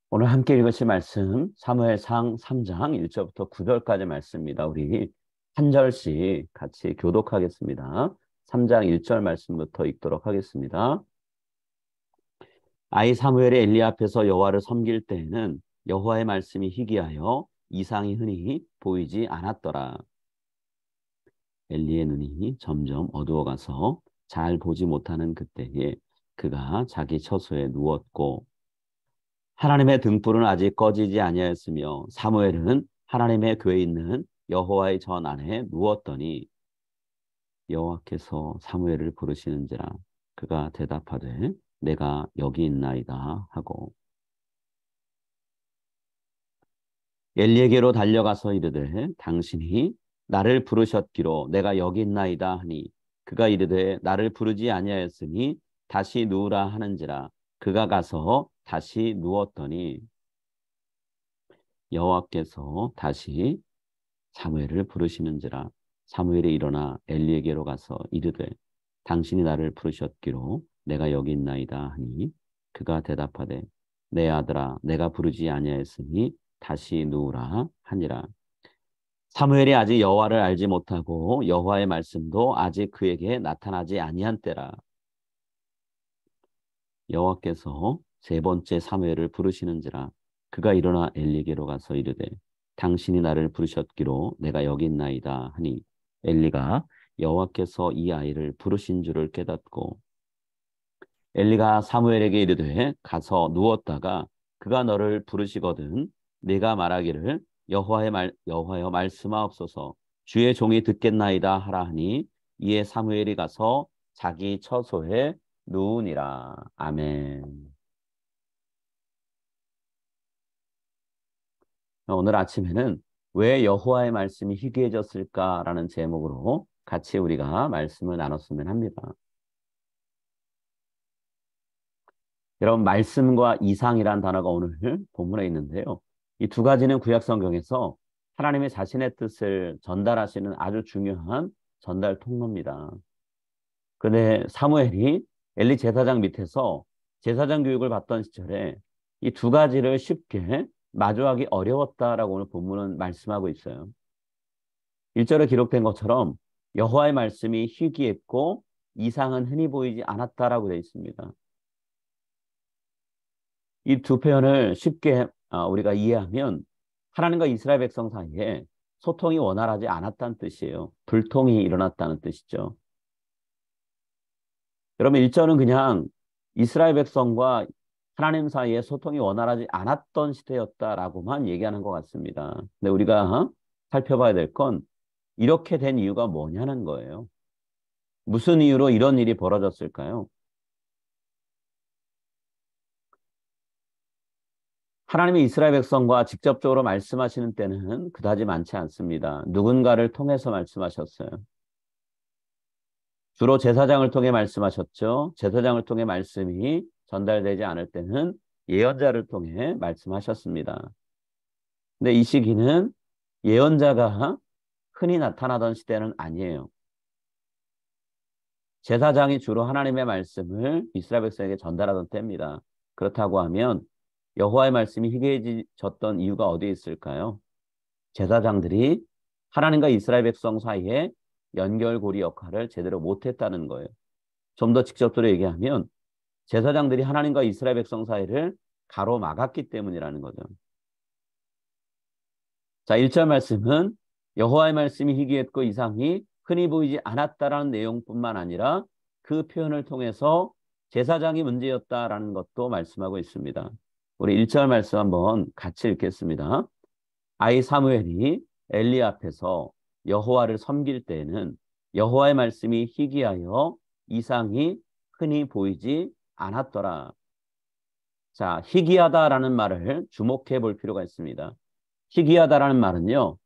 오늘 함께 읽으실 말씀 사무엘상 3장 1절부터 9절까지 말씀입니다. 우리 한 절씩 같이 교독하겠습니다. 3장 1절 말씀부터 읽도록 하겠습니다. 아이 사무엘이 엘리 앞에서 여호와를 섬길 때에는 여호와의 말씀이 희귀하여 이상이 흔히 보이지 않았더라. 엘리의 눈이 점점 어두워가서 잘 보지 못하는 그때에 그가 자기 처소에 누웠고 하나님의 등불은 아직 꺼지지 아니하였으며 사무엘은 하나님의 궤에 있는 여호와의 전 안에 누웠더니 여호와께서 사무엘을 부르시는지라 그가 대답하되 내가 여기 있나이다 하고 엘리에게로 달려가서 이르되 당신이 나를 부르셨기로 내가 여기 있나이다 하니 그가 이르되 나를 부르지 아니하였으니 다시 누우라 하는지라 그가 가서 다시 누웠더니 여호와께서 다시 사무엘을 부르시는지라 사무엘이 일어나 엘리에게로 가서 이르되 당신이 나를 부르셨기로 내가 여기 있나이다 하니 그가 대답하되 내 아들아 내가 부르지 아니하였으니 다시 누우라 하니라. 사무엘이 아직 여호와를 알지 못하고 여호와의 말씀도 아직 그에게 나타나지 아니한 때라. 여호와께서 세 번째 사무엘을 부르시는지라 그가 일어나 엘리에게로 가서 이르되 당신이 나를 부르셨기로 내가 여기 있나이다 하니 엘리가 여호와께서 이 아이를 부르신 줄을 깨닫고 엘리가 사무엘에게 이르되 가서 누웠다가 그가 너를 부르시거든 네가 말하기를 여호와여 말씀하옵소서 주의 종이 듣겠나이다 하라 하니 이에 사무엘이 가서 자기 처소에 누우니라. 아멘. 오늘 아침에는 왜 여호와의 말씀이 희귀해졌을까라는 제목으로 같이 우리가 말씀을 나눴으면 합니다. 여러분, 말씀과 이상이란 단어가 오늘 본문에 있는데요. 이 두 가지는 구약 성경에서 하나님의 자신의 뜻을 전달하시는 아주 중요한 전달 통로입니다. 그런데 사무엘이 엘리 제사장 밑에서 제사장 교육을 받던 시절에 이 두 가지를 쉽게 마주하기 어려웠다라고 오늘 본문은 말씀하고 있어요. 1절에 기록된 것처럼 여호와의 말씀이 희귀했고 이상은 흔히 보이지 않았다라고 되어 있습니다. 이 두 표현을 쉽게 우리가 이해하면 하나님과 이스라엘 백성 사이에 소통이 원활하지 않았다는 뜻이에요. 불통이 일어났다는 뜻이죠. 여러분 1절은 그냥 이스라엘 백성과 하나님 사이에 소통이 원활하지 않았던 시대였다라고만 얘기하는 것 같습니다. 근데 우리가 살펴봐야 될 건 이렇게 된 이유가 뭐냐는 거예요. 무슨 이유로 이런 일이 벌어졌을까요? 하나님이 이스라엘 백성과 직접적으로 말씀하시는 때는 그다지 많지 않습니다. 누군가를 통해서 말씀하셨어요. 주로 제사장을 통해 말씀하셨죠. 제사장을 통해 말씀이 전달되지 않을 때는 예언자를 통해 말씀하셨습니다. 근데 이 시기는 예언자가 흔히 나타나던 시대는 아니에요. 제사장이 주로 하나님의 말씀을 이스라엘 백성에게 전달하던 때입니다. 그렇다고 하면 여호와의 말씀이 희귀해졌던 이유가 어디에 있을까요? 제사장들이 하나님과 이스라엘 백성 사이에 연결고리 역할을 제대로 못했다는 거예요. 좀 더 직접적으로 얘기하면 제사장들이 하나님과 이스라엘 백성 사이를 가로막았기 때문이라는 거죠. 자, 1절 말씀은 여호와의 말씀이 희귀했고 이상이 흔히 보이지 않았다라는 내용뿐만 아니라 그 표현을 통해서 제사장이 문제였다라는 것도 말씀하고 있습니다. 우리 1절 말씀 한번 같이 읽겠습니다. 아이 사무엘이 엘리 앞에서 여호와를 섬길 때에는 여호와의 말씀이 희귀하여 이상이 흔히 보이지 않았더라. 자, 희귀하다라는 말을 주목해 볼 필요가 있습니다. 희귀하다라는 말은요,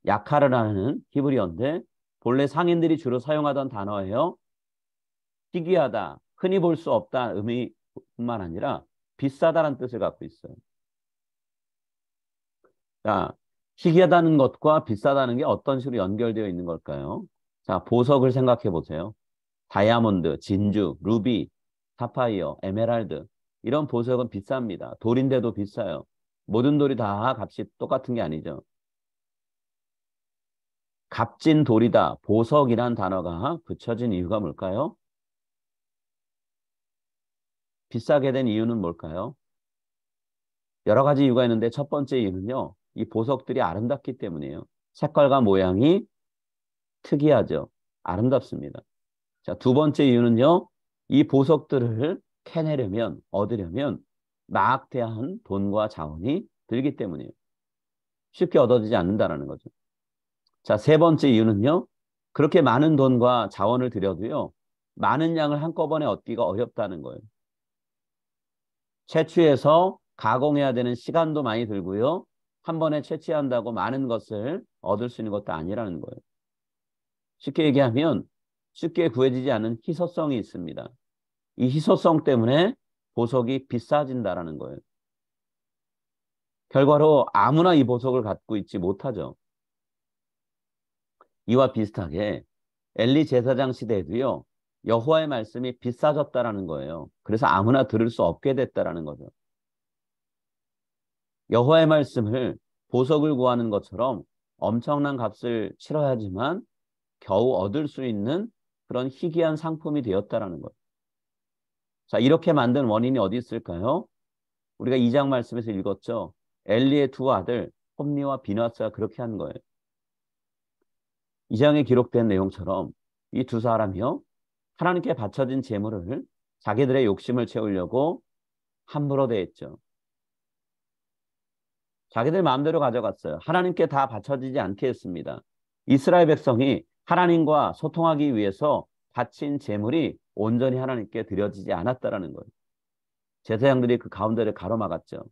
야카르라는 히브리어인데 본래 상인들이 주로 사용하던 단어예요. 희귀하다, 흔히 볼 수 없다 의미뿐만 아니라 비싸다라는 뜻을 갖고 있어요. 자, 희귀하다는 것과 비싸다는 게 어떤 식으로 연결되어 있는 걸까요? 자, 보석을 생각해 보세요. 다이아몬드, 진주, 루비, 사파이어, 에메랄드. 이런 보석은 비쌉니다. 돌인데도 비싸요. 모든 돌이 다 값이 똑같은 게 아니죠. 값진 돌이다. 보석이란 단어가 붙여진 이유가 뭘까요? 비싸게 된 이유는 뭘까요? 여러 가지 이유가 있는데 첫 번째 이유는요. 이 보석들이 아름답기 때문이에요. 색깔과 모양이 특이하죠. 아름답습니다. 자, 두 번째 이유는요. 이 보석들을 캐내려면, 얻으려면 막대한 돈과 자원이 들기 때문이에요. 쉽게 얻어지지 않는다는 거죠. 자, 세 번째 이유는요. 그렇게 많은 돈과 자원을 들여도요. 많은 양을 한꺼번에 얻기가 어렵다는 거예요. 채취해서 가공해야 되는 시간도 많이 들고요. 한 번에 채취한다고 많은 것을 얻을 수 있는 것도 아니라는 거예요. 쉽게 얘기하면 쉽게 구해지지 않는 희소성이 있습니다. 이 희소성 때문에 보석이 비싸진다라는 거예요. 결과로 아무나 이 보석을 갖고 있지 못하죠. 이와 비슷하게 엘리 제사장 시대에도요. 여호와의 말씀이 비싸졌다라는 거예요. 그래서 아무나 들을 수 없게 됐다라는 거죠. 여호와의 말씀을 보석을 구하는 것처럼 엄청난 값을 치러야지만 겨우 얻을 수 있는 그런 희귀한 상품이 되었다라는 거예요. 자, 이렇게 만든 원인이 어디 있을까요? 우리가 2장 말씀에서 읽었죠. 엘리의 두 아들 홈니와 비나스가 그렇게 한 거예요. 2장에 기록된 내용처럼 이 두 사람이요. 하나님께 바쳐진 재물을 자기들의 욕심을 채우려고 함부로 대했죠. 자기들 마음대로 가져갔어요. 하나님께 다 바쳐지지 않게 했습니다. 이스라엘 백성이 하나님과 소통하기 위해서 바친 재물이 온전히 하나님께 드려지지 않았다라는 거예요. 제사장들이 그 가운데를 가로막았죠.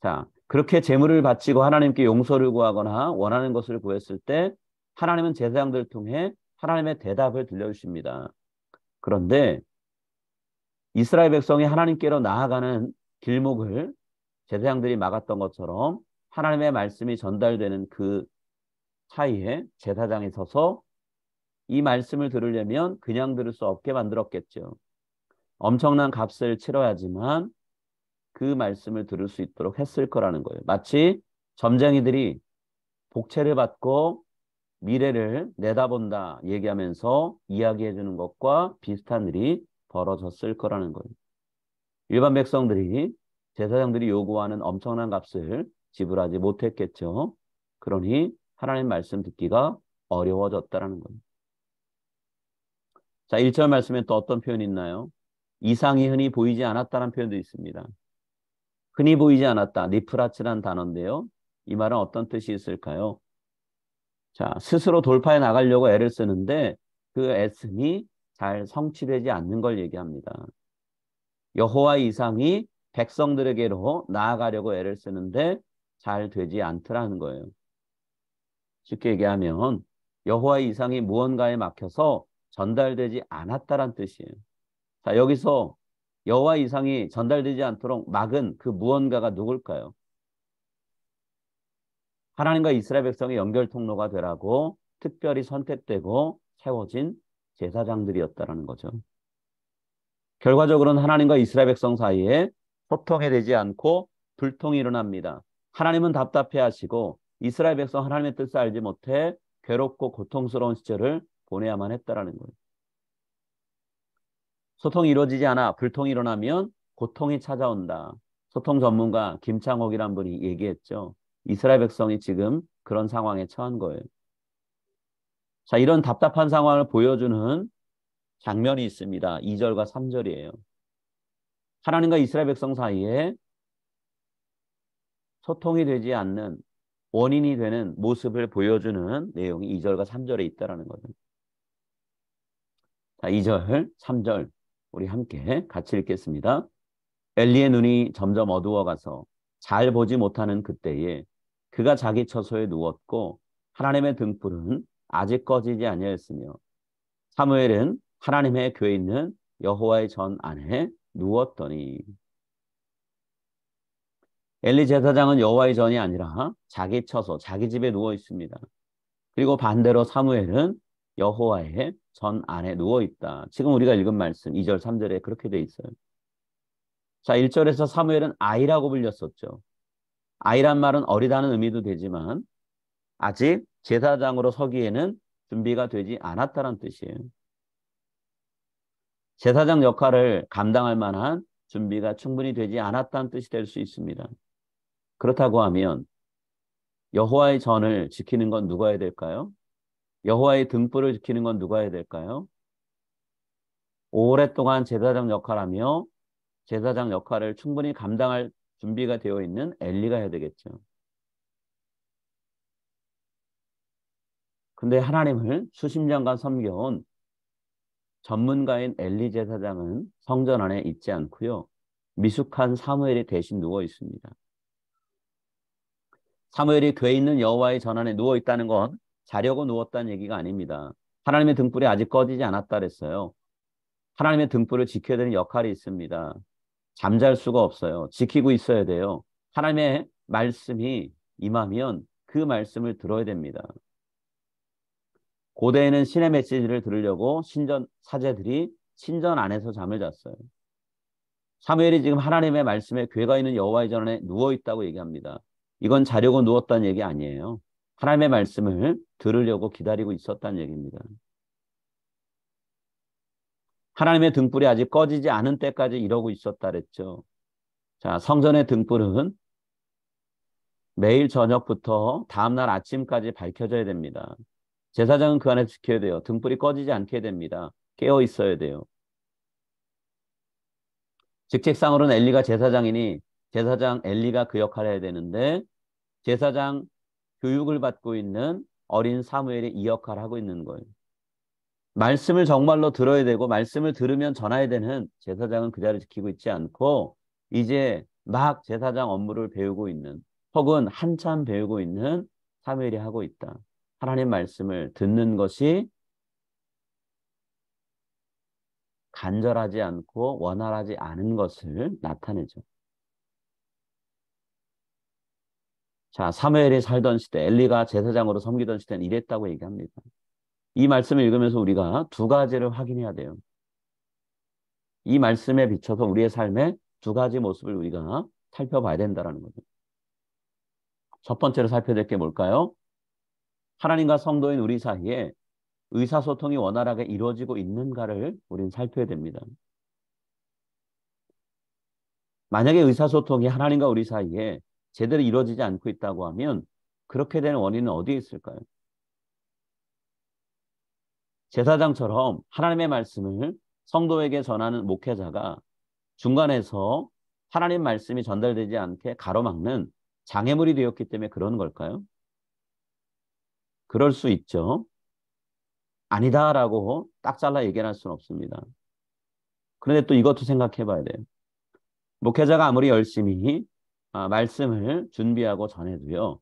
자, 그렇게 재물을 바치고 하나님께 용서를 구하거나 원하는 것을 구했을 때 하나님은 제사장들을 통해 하나님의 대답을 들려주십니다. 그런데 이스라엘 백성이 하나님께로 나아가는 길목을 제사장들이 막았던 것처럼 하나님의 말씀이 전달되는 그 사이에 제사장이 서서 이 말씀을 들으려면 그냥 들을 수 없게 만들었겠죠. 엄청난 값을 치러야지만 그 말씀을 들을 수 있도록 했을 거라는 거예요. 마치 점쟁이들이 복채를 받고 미래를 내다본다 얘기하면서 이야기해 주는 것과 비슷한 일이 벌어졌을 거라는 거예요. 일반 백성들이 제사장들이 요구하는 엄청난 값을 지불하지 못했겠죠. 그러니 하나님 말씀 듣기가 어려워졌다라는 거예요. 자, 1절 말씀에 또 어떤 표현이 있나요? 이상이 흔히 보이지 않았다는 표현도 있습니다. 흔히 보이지 않았다. 니프라츠란 단어인데요. 이 말은 어떤 뜻이 있을까요? 자, 스스로 돌파해 나가려고 애를 쓰는데 그 애씀이 잘 성취되지 않는 걸 얘기합니다. 여호와의 이상이 백성들에게로 나아가려고 애를 쓰는데 잘 되지 않더라는 거예요. 쉽게 얘기하면 여호와의 이상이 무언가에 막혀서 전달되지 않았다란 뜻이에요. 자, 여기서 여호와의 이상이 전달되지 않도록 막은 그 무언가가 누굴까요? 하나님과 이스라엘 백성의 연결 통로가 되라고 특별히 선택되고 세워진 제사장들이었다라는 거죠. 결과적으로는 하나님과 이스라엘 백성 사이에 소통이 되지 않고 불통이 일어납니다. 하나님은 답답해 하시고 이스라엘 백성 하나님의 뜻을 알지 못해 괴롭고 고통스러운 시절을 보내야만 했다라는 거예요. 소통이 이루어지지 않아 불통이 일어나면 고통이 찾아온다. 소통 전문가 김창옥이란 분이 얘기했죠. 이스라엘 백성이 지금 그런 상황에 처한 거예요. 자, 이런 답답한 상황을 보여주는 장면이 있습니다. 2절과 3절이에요. 하나님과 이스라엘 백성 사이에 소통이 되지 않는 원인이 되는 모습을 보여주는 내용이 2절과 3절에 있다는 거죠. 자, 2절, 3절 우리 함께 같이 읽겠습니다. 엘리의 눈이 점점 어두워가서 잘 보지 못하는 그때에 그가 자기 처소에 누웠고 하나님의 등불은 아직 꺼지지 아니하였으며 사무엘은 하나님의 교회에 있는 여호와의 전 안에 누웠더니 엘리 제사장은 여호와의 전이 아니라 자기 처소, 자기 집에 누워 있습니다. 그리고 반대로 사무엘은 여호와의 전 안에 누워 있다. 지금 우리가 읽은 말씀 2절, 3절에 그렇게 돼 있어요. 자, 1절에서 사무엘은 아이라고 불렸었죠. 아이란 말은 어리다는 의미도 되지만 아직 제사장으로 서기에는 준비가 되지 않았다는 뜻이에요. 제사장 역할을 감당할 만한 준비가 충분히 되지 않았다는 뜻이 될 수 있습니다. 그렇다고 하면 여호와의 전을 지키는 건 누가 해야 될까요? 여호와의 등불을 지키는 건 누가 해야 될까요? 오랫동안 제사장 역할하며 제사장 역할을 충분히 감당할 준비가 되어 있는 엘리가 해야 되겠죠. 근데 하나님을 수십 년간 섬겨온 전문가인 엘리 제사장은 성전 안에 있지 않고요. 미숙한 사무엘이 대신 누워 있습니다. 사무엘이 궤 있는 여호와의 전 안에 누워 있다는 건 자려고 누웠다는 얘기가 아닙니다. 하나님의 등불이 아직 꺼지지 않았다 그랬어요. 하나님의 등불을 지켜야 되는 역할이 있습니다. 잠잘 수가 없어요. 지키고 있어야 돼요. 하나님의 말씀이 임하면 그 말씀을 들어야 됩니다. 고대에는 신의 메시지를 들으려고 신전 사제들이 신전 안에서 잠을 잤어요. 사무엘이 지금 하나님의 말씀에 궤가 있는 여호와의 전 안에 누워 있다고 얘기합니다. 이건 자려고 누웠다는 얘기 아니에요. 하나님의 말씀을 들으려고 기다리고 있었다는 얘기입니다. 하나님의 등불이 아직 꺼지지 않은 때까지 이러고 있었다 그랬죠. 자, 성전의 등불은 매일 저녁부터 다음날 아침까지 밝혀져야 됩니다. 제사장은 그 안에 지켜야 돼요. 등불이 꺼지지 않게 됩니다. 깨어 있어야 돼요. 직책상으로는 엘리가 제사장이니 제사장 엘리가 그 역할을 해야 되는데 제사장 교육을 받고 있는 어린 사무엘이 이 역할을 하고 있는 거예요. 말씀을 정말로 들어야 되고 말씀을 들으면 전해야 되는 제사장은 그 자리를 지키고 있지 않고 이제 막 제사장 업무를 배우고 있는 혹은 한참 배우고 있는 사무엘이 하고 있다. 하나님 말씀을 듣는 것이 간절하지 않고 원활하지 않은 것을 나타내죠. 자, 사무엘이 살던 시대, 엘리가 제사장으로 섬기던 시대는 이랬다고 얘기합니다. 이 말씀을 읽으면서 우리가 두 가지를 확인해야 돼요. 이 말씀에 비춰서 우리의 삶의 두 가지 모습을 우리가 살펴봐야 된다는 거죠. 첫 번째로 살펴야 될 게 뭘까요? 하나님과 성도인 우리 사이에 의사소통이 원활하게 이루어지고 있는가를 우리는 살펴야 됩니다. 만약에 의사소통이 하나님과 우리 사이에 제대로 이루어지지 않고 있다고 하면 그렇게 되는 원인은 어디에 있을까요? 제사장처럼 하나님의 말씀을 성도에게 전하는 목회자가 중간에서 하나님 말씀이 전달되지 않게 가로막는 장애물이 되었기 때문에 그런 걸까요? 그럴 수 있죠. 아니다라고 딱 잘라 얘기할 수는 없습니다. 그런데 또 이것도 생각해 봐야 돼요. 목회자가 아무리 열심히 말씀을 준비하고 전해도요.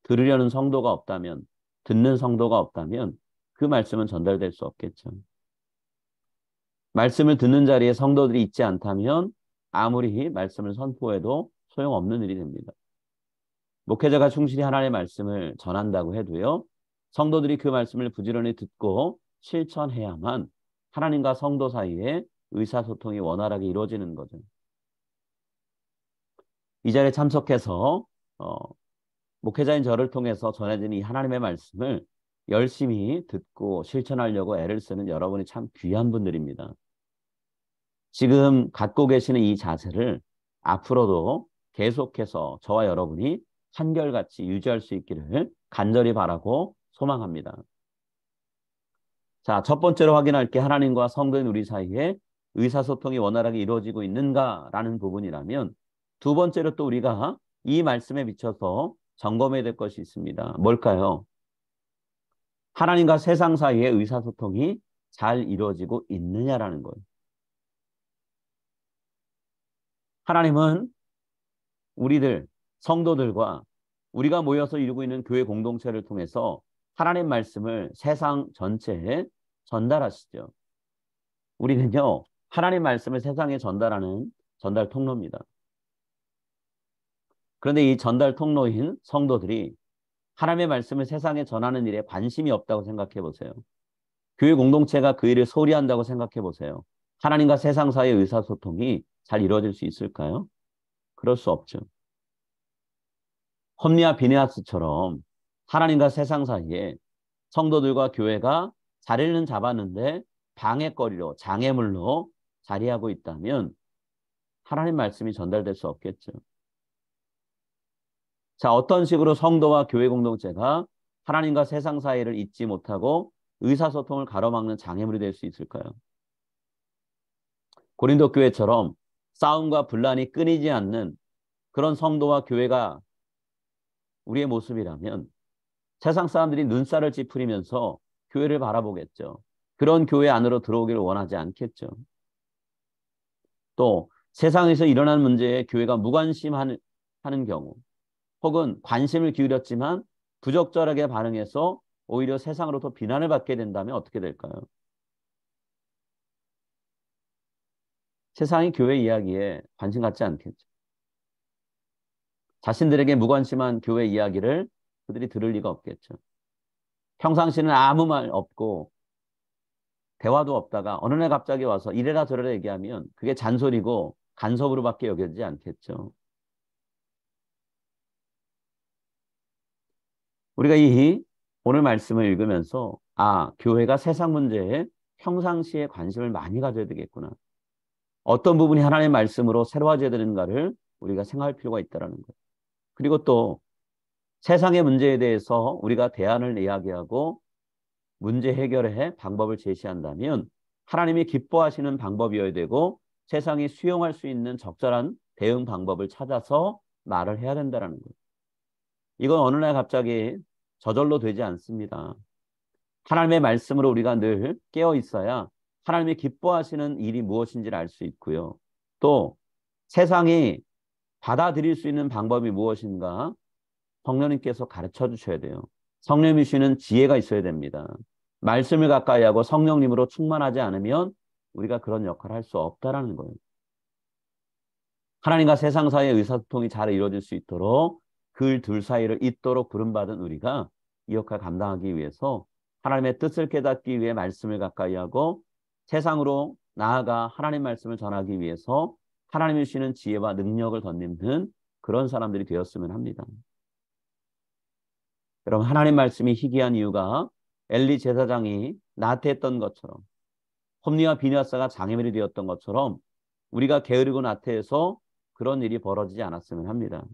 들으려는 성도가 없다면, 듣는 성도가 없다면 그 말씀은 전달될 수 없겠죠. 말씀을 듣는 자리에 성도들이 있지 않다면 아무리 말씀을 선포해도 소용없는 일이 됩니다. 목회자가 충실히 하나님의 말씀을 전한다고 해도요. 성도들이 그 말씀을 부지런히 듣고 실천해야만 하나님과 성도 사이에 의사소통이 원활하게 이루어지는 거죠. 이 자리에 참석해서 목회자인 저를 통해서 전해지는 이 하나님의 말씀을 열심히 듣고 실천하려고 애를 쓰는 여러분이 참 귀한 분들입니다. 지금 갖고 계시는 이 자세를 앞으로도 계속해서 저와 여러분이 한결같이 유지할 수 있기를 간절히 바라고 소망합니다. 자, 첫 번째로 확인할 게 하나님과 성도인 우리 사이에 의사소통이 원활하게 이루어지고 있는가라는 부분이라면 두 번째로 또 우리가 이 말씀에 비춰서 점검해야 될 것이 있습니다. 뭘까요? 하나님과 세상 사이의 의사소통이 잘 이루어지고 있느냐라는 거예요. 하나님은 우리들, 성도들과 우리가 모여서 이루고 있는 교회 공동체를 통해서 하나님 말씀을 세상 전체에 전달하시죠. 우리는요, 하나님 말씀을 세상에 전달하는 전달 통로입니다. 그런데 이 전달 통로인 성도들이 하나님의 말씀을 세상에 전하는 일에 관심이 없다고 생각해 보세요. 교회 공동체가 그 일을 소홀히 한다고 생각해 보세요. 하나님과 세상 사이의 의사소통이 잘 이루어질 수 있을까요? 그럴 수 없죠. 홈리와 비네아스처럼 하나님과 세상 사이에 성도들과 교회가 자리는 잡았는데 방해거리로, 장애물로 자리하고 있다면 하나님 말씀이 전달될 수 없겠죠. 자, 어떤 식으로 성도와 교회 공동체가 하나님과 세상 사이를 잇지 못하고 의사소통을 가로막는 장애물이 될 수 있을까요? 고린도 교회처럼 싸움과 분란이 끊이지 않는 그런 성도와 교회가 우리의 모습이라면 세상 사람들이 눈살을 찌푸리면서 교회를 바라보겠죠. 그런 교회 안으로 들어오기를 원하지 않겠죠. 또 세상에서 일어나는 문제에 교회가 무관심하는 경우 혹은 관심을 기울였지만 부적절하게 반응해서 오히려 세상으로부터 비난을 받게 된다면 어떻게 될까요? 세상이 교회 이야기에 관심 갖지 않겠죠. 자신들에게 무관심한 교회 이야기를 그들이 들을 리가 없겠죠. 평상시는 아무 말 없고 대화도 없다가 어느 날 갑자기 와서 이래라 저래라 얘기하면 그게 잔소리고 간섭으로밖에 여겨지지 않겠죠. 우리가 이 오늘 말씀을 읽으면서 교회가 세상 문제에 평상시에 관심을 많이 가져야 되겠구나. 어떤 부분이 하나님의 말씀으로 새로워져야 되는가를 우리가 생각할 필요가 있다는 거예요. 그리고 또 세상의 문제에 대해서 우리가 대안을 이야기하고 문제 해결의 방법을 제시한다면 하나님이 기뻐하시는 방법이어야 되고 세상이 수용할 수 있는 적절한 대응 방법을 찾아서 말을 해야 된다는 거예요. 이건 어느 날 갑자기 저절로 되지 않습니다. 하나님의 말씀으로 우리가 늘 깨어 있어야 하나님이 기뻐하시는 일이 무엇인지를 알 수 있고요. 또 세상이 받아들일 수 있는 방법이 무엇인가 성령님께서 가르쳐 주셔야 돼요. 성령님이 주시는 지혜가 있어야 됩니다. 말씀을 가까이 하고 성령님으로 충만하지 않으면 우리가 그런 역할을 할 수 없다라는 거예요. 하나님과 세상 사이의 의사소통이 잘 이루어질 수 있도록 그 둘 사이를 잇도록 부름받은 우리가 이 역할을 감당하기 위해서 하나님의 뜻을 깨닫기 위해 말씀을 가까이 하고 세상으로 나아가 하나님 말씀을 전하기 위해서 하나님이 주시는 지혜와 능력을 덧입는 그런 사람들이 되었으면 합니다. 여러분, 하나님 말씀이 희귀한 이유가 엘리 제사장이 나태했던 것처럼 홈리와 비느하스가 장애물이 되었던 것처럼 우리가 게으르고 나태해서 그런 일이 벌어지지 않았으면 합니다.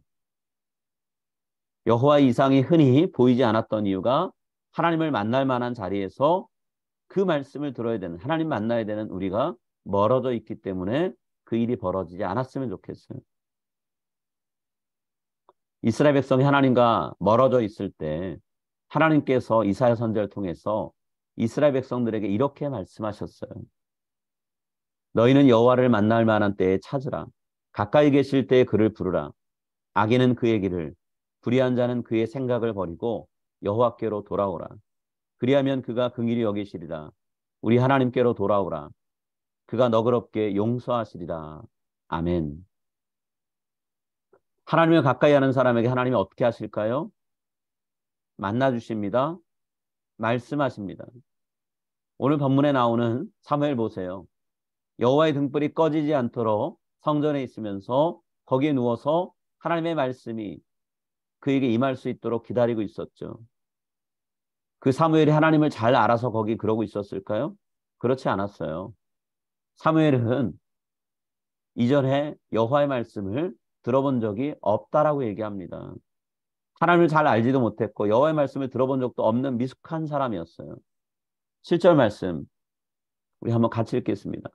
여호와의 이상이 흔히 보이지 않았던 이유가 하나님을 만날 만한 자리에서 그 말씀을 들어야 되는, 하나님 만나야 되는 우리가 멀어져 있기 때문에 그 일이 벌어지지 않았으면 좋겠어요. 이스라엘 백성이 하나님과 멀어져 있을 때 하나님께서 이사야 선지자를 통해서 이스라엘 백성들에게 이렇게 말씀하셨어요. 너희는 여호와를 만날 만한 때에 찾으라. 가까이 계실 때에 그를 부르라. 악인은 그의 길을, 불의한 자는 그의 생각을 버리고 여호와께로 돌아오라. 그리하면 그가 긍휼히 여기시리라. 우리 하나님께로 돌아오라. 그가 너그럽게 용서하시리라. 아멘. 하나님을 가까이 하는 사람에게 하나님이 어떻게 하실까요? 만나 주십니다. 말씀하십니다. 오늘 본문에 나오는 사무엘 보세요. 여호와의 등불이 꺼지지 않도록 성전에 있으면서 거기에 누워서 하나님의 말씀이 그에게 임할 수 있도록 기다리고 있었죠. 그 사무엘이 하나님을 잘 알아서 거기 그러고 있었을까요? 그렇지 않았어요. 사무엘은 이전에 여호와의 말씀을 들어본 적이 없다라고 얘기합니다. 하나님을 잘 알지도 못했고 여호와의 말씀을 들어본 적도 없는 미숙한 사람이었어요. 7절 말씀 우리 한번 같이 읽겠습니다.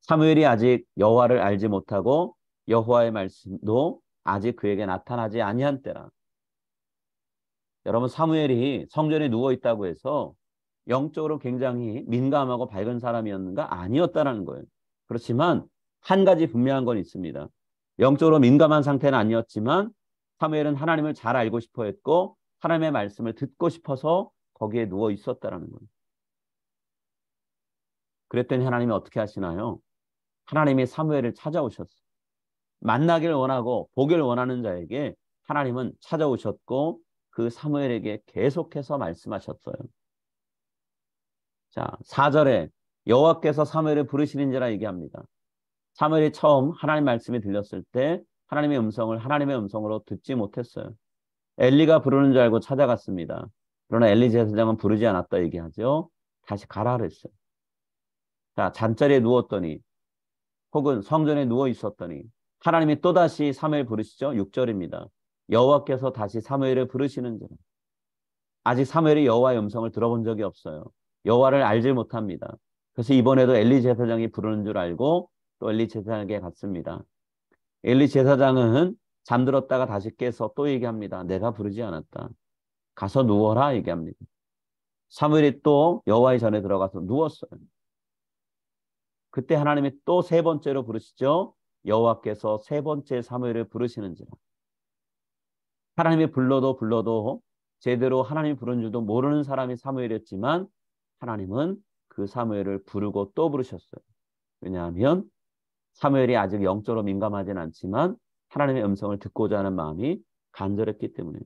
사무엘이 아직 여호와를 알지 못하고 여호와의 말씀도 아직 그에게 나타나지 아니한 때라. 여러분, 사무엘이 성전에 누워 있다고 해서 영적으로 굉장히 민감하고 밝은 사람이었는가? 아니었다라는 거예요. 그렇지만 한 가지 분명한 건 있습니다. 영적으로 민감한 상태는 아니었지만 사무엘은 하나님을 잘 알고 싶어 했고 하나님의 말씀을 듣고 싶어서 거기에 누워 있었다라는 거예요. 그랬더니 하나님이 어떻게 하시나요? 하나님이 사무엘을 찾아오셨어요. 만나길 원하고 보길 원하는 자에게 하나님은 찾아오셨고 그 사무엘에게 계속해서 말씀하셨어요. 자, 4절에 여호와께서 사무엘을 부르시는지라 얘기합니다. 사무엘이 처음 하나님 말씀이 들렸을 때 하나님의 음성을 하나님의 음성으로 듣지 못했어요. 엘리가 부르는 줄 알고 찾아갔습니다. 그러나 엘리 제사장은 부르지 않았다 얘기하죠. 다시 가라 그랬어요. 자, 잠자리에 누웠더니 혹은 성전에 누워 있었더니 하나님이 또다시 사무엘 부르시죠. 6절입니다. 여호와께서 다시 사무엘을 부르시는지라. 아직 사무엘이 여호와의 음성을 들어본 적이 없어요. 여호와를 알지 못합니다. 그래서 이번에도 엘리 제사장이 부르는 줄 알고 또 엘리 제사장에게 갔습니다. 엘리 제사장은 잠들었다가 다시 깨서 또 얘기합니다. 내가 부르지 않았다. 가서 누워라 얘기합니다. 사무엘이 또 여호와의 전에 들어가서 누웠어요. 그때 하나님이 또 세 번째로 부르시죠. 여호와께서 세 번째 사무엘을 부르시는지라. 하나님이 불러도 제대로 하나님이 부른 줄도 모르는 사람이 사무엘이었지만 하나님은 그 사무엘을 부르고 또 부르셨어요. 왜냐하면 사무엘이 아직 영적으로 민감하진 않지만 하나님의 음성을 듣고자 하는 마음이 간절했기 때문에.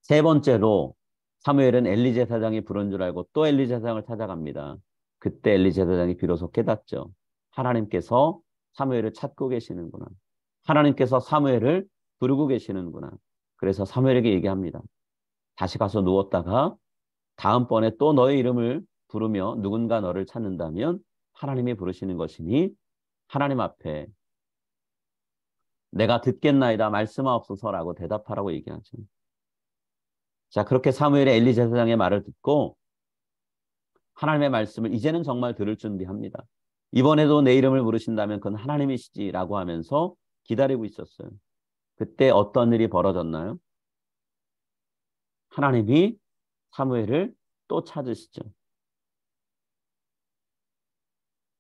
세 번째로 사무엘은 엘리 제사장이 부른 줄 알고 또 엘리 제사장을 찾아갑니다. 그때 엘리 제사장이 비로소 깨닫죠. 하나님께서 사무엘을 찾고 계시는구나. 하나님께서 사무엘을 부르고 계시는구나. 그래서 사무엘에게 얘기합니다. 다시 가서 누웠다가 다음번에 또 너의 이름을 부르며 누군가 너를 찾는다면 하나님이 부르시는 것이니 하나님 앞에 내가 듣겠나이다 말씀하옵소서라고 대답하라고 얘기하죠. 자, 그렇게 사무엘이 엘리 제사장의 말을 듣고 하나님의 말씀을 이제는 정말 들을 준비합니다. 이번에도 내 이름을 부르신다면 그건 하나님이시지라고 하면서 기다리고 있었어요. 그때 어떤 일이 벌어졌나요? 하나님이 사무엘을 또 찾으시죠.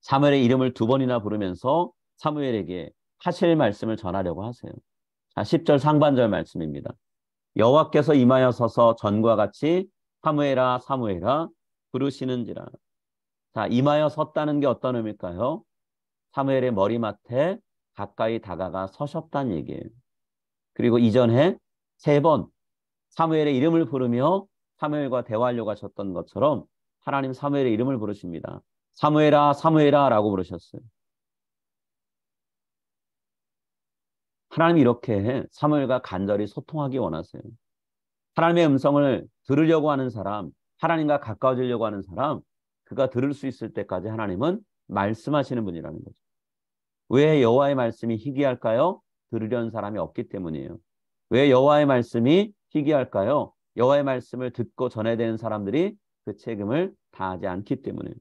사무엘의 이름을 두 번이나 부르면서 사무엘에게 하실 말씀을 전하려고 하세요. 자, 10절 상반절 말씀입니다. 여호와께서 임하여 서서 전과 같이 사무엘아 사무엘아 부르시는지라. 자, 임하여 섰다는 게 어떤 의미일까요? 사무엘의 머리맡에 가까이 다가가 서셨다는 얘기예요. 그리고 이전에 세 번 사무엘의 이름을 부르며 사무엘과 대화하려고 하셨던 것처럼 하나님 사무엘의 이름을 부르십니다. 사무엘아 사무엘아 라고 부르셨어요. 하나님이 이렇게 사무엘과 간절히 소통하기 원하세요. 하나님의 음성을 들으려고 하는 사람, 하나님과 가까워지려고 하는 사람, 그가 들을 수 있을 때까지 하나님은 말씀하시는 분이라는 거죠. 왜 여호와의 말씀이 희귀할까요? 들으려는 사람이 없기 때문이에요. 왜 여호와의 말씀이 희귀할까요? 여호와의 말씀을 듣고 전해야 되는 사람들이 그 책임을 다하지 않기 때문이에요.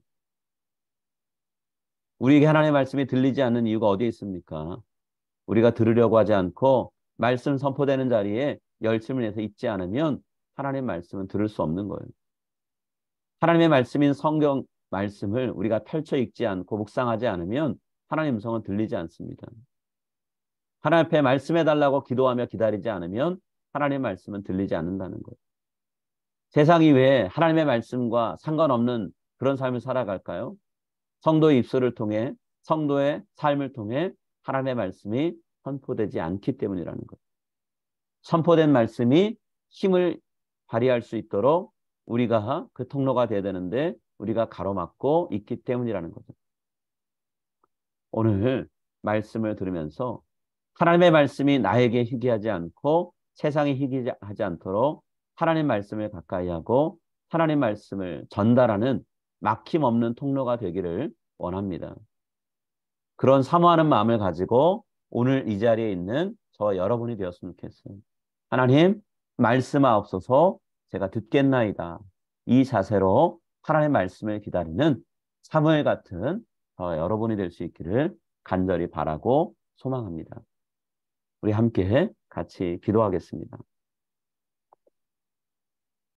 우리에게 하나님의 말씀이 들리지 않는 이유가 어디에 있습니까? 우리가 들으려고 하지 않고 말씀 선포되는 자리에 열심을 내서 있지 않으면 하나님의 말씀은 들을 수 없는 거예요. 하나님의 말씀인 성경 말씀을 우리가 펼쳐 읽지 않고 묵상하지 않으면 하나님의 음성은 들리지 않습니다. 하나님 앞에 말씀해달라고 기도하며 기다리지 않으면 하나님의 말씀은 들리지 않는다는 거예요. 세상이 왜 하나님의 말씀과 상관없는 그런 삶을 살아갈까요? 성도의 입술을 통해 성도의 삶을 통해 하나님의 말씀이 선포되지 않기 때문이라는 거예요. 선포된 말씀이 힘을 발휘할 수 있도록 우리가 그 통로가 되어야 되는데 우리가 가로막고 있기 때문이라는 거죠. 오늘 말씀을 들으면서 하나님의 말씀이 나에게 희귀하지 않고 세상에 희귀하지 않도록 하나님 말씀을 가까이 하고 하나님 말씀을 전달하는 막힘없는 통로가 되기를 원합니다. 그런 사모하는 마음을 가지고 오늘 이 자리에 있는 저와 여러분이 되었으면 좋겠어요. 하나님 말씀하옵소서 제가 듣겠나이다. 이 자세로 하나님의 말씀을 기다리는 사무엘 같은 저와 여러분이 될 수 있기를 간절히 바라고 소망합니다. 우리 함께 같이 기도하겠습니다.